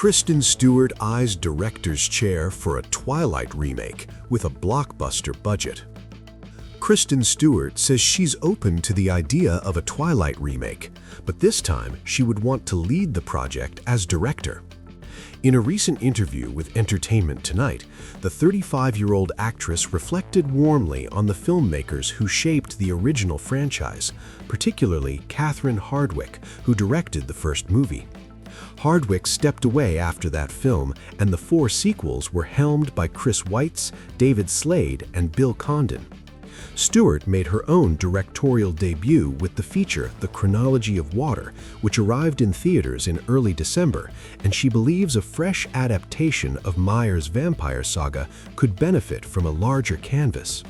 Kristen Stewart eyes director's chair for a Twilight remake with a blockbuster budget. Kristen Stewart says she's open to the idea of a Twilight remake, but this time she would want to lead the project as director. In a recent interview with Entertainment Tonight, the 35-year-old actress reflected warmly on the filmmakers who shaped the original franchise, particularly Catherine Hardwicke, who directed the first movie. Hardwicke stepped away after that film, and the 4 sequels were helmed by Chris Weitz, David Slade, and Bill Condon. Stewart made her own directorial debut with the feature The Chronology of Water, which arrived in theaters in early December, and she believes a fresh adaptation of Meyer's vampire saga could benefit from a larger canvas.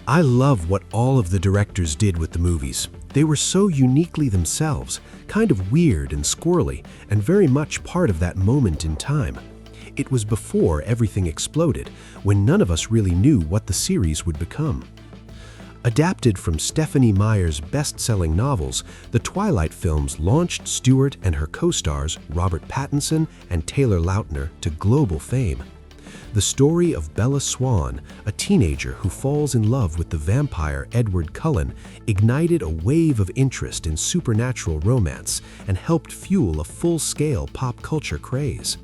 "I love what all of the directors did with the movies. They were so uniquely themselves, kind of weird and squirrely, and very much part of that moment in time. It was before everything exploded, when none of us really knew what the series would become." Adapted from Stephenie Meyer's best-selling novels, the Twilight films launched Stewart and her co-stars Robert Pattinson and Taylor Lautner to global fame. The story of Bella Swan, a teenager who falls in love with the vampire Edward Cullen, ignited a wave of interest in supernatural romance and helped fuel a full-scale pop culture craze.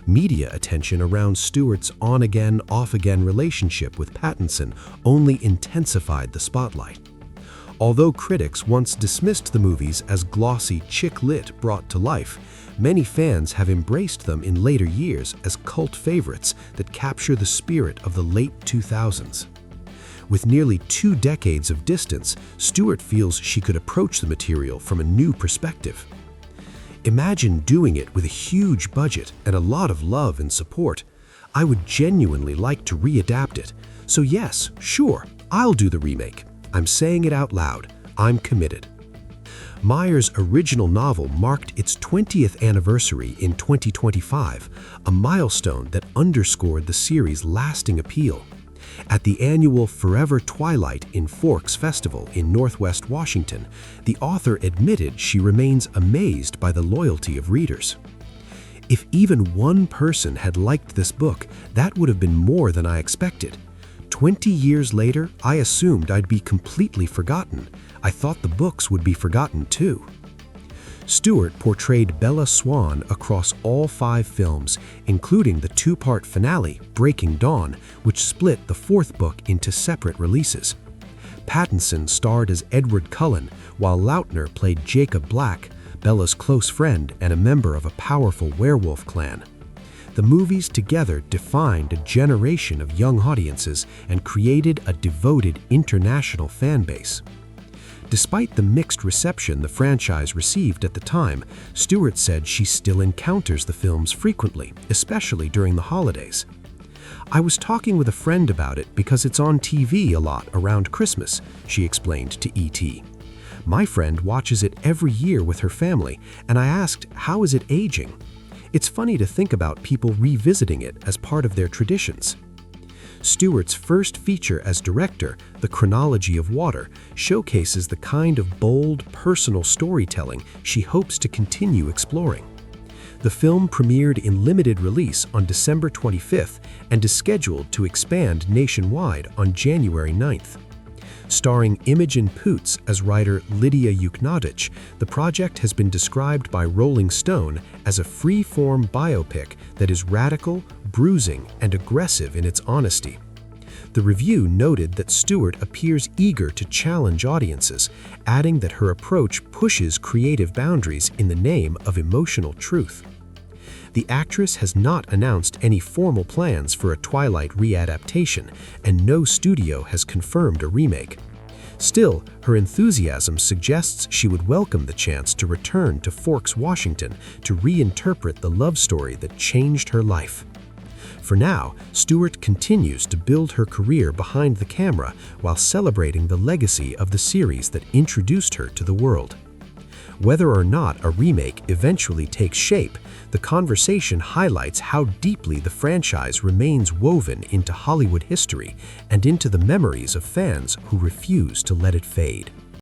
Media attention around Stewart's on-again, off-again relationship with Pattinson only intensified the spotlight. Although critics once dismissed the movies as glossy chick lit brought to life, many fans have embraced them in later years as cult favorites that capture the spirit of the late 2000s. With nearly 2 decades of distance, Stewart feels she could approach the material from a new perspective. "Imagine doing it with a huge budget and a lot of love and support. I would genuinely like to readapt it. So yes, sure, I'll do the remake. I'm saying it out loud. I'm committed." Meyer's original novel marked its 20th anniversary in 2025, a milestone that underscored the series' lasting appeal. At the annual Forever Twilight in Forks Festival in Northwest Washington, the author admitted she remains amazed by the loyalty of readers. "If even one person had liked this book, that would have been more than I expected. 20 years later, I assumed I'd be completely forgotten. I thought the books would be forgotten too." Stewart portrayed Bella Swan across all 5 films, including the 2-part finale, Breaking Dawn, which split the 4th book into separate releases. Pattinson starred as Edward Cullen, while Lautner played Jacob Black, Bella's close friend and a member of a powerful werewolf clan. The movies together defined a generation of young audiences and created a devoted international fan base. Despite the mixed reception the franchise received at the time, Stewart said she still encounters the films frequently, especially during the holidays. "I was talking with a friend about it because it's on TV a lot around Christmas," she explained to ET. "My friend watches it every year with her family, and I asked, how is it aging? It's funny to think about people revisiting it as part of their traditions." Stewart's first feature as director, The Chronology of Water, showcases the kind of bold, personal storytelling she hopes to continue exploring. The film premiered in limited release on December 25th and is scheduled to expand nationwide on January 9th. Starring Imogen Poots as writer Lydia Yuknadich, the project has been described by Rolling Stone as a free-form biopic that is radical, bruising, and aggressive in its honesty. The review noted that Stewart appears eager to challenge audiences, adding that her approach pushes creative boundaries in the name of emotional truth. The actress has not announced any formal plans for a Twilight readaptation, and no studio has confirmed a remake. Still, her enthusiasm suggests she would welcome the chance to return to Forks, Washington, to reinterpret the love story that changed her life. For now, Stewart continues to build her career behind the camera while celebrating the legacy of the series that introduced her to the world. Whether or not a remake eventually takes shape, the conversation highlights how deeply the franchise remains woven into Hollywood history and into the memories of fans who refuse to let it fade.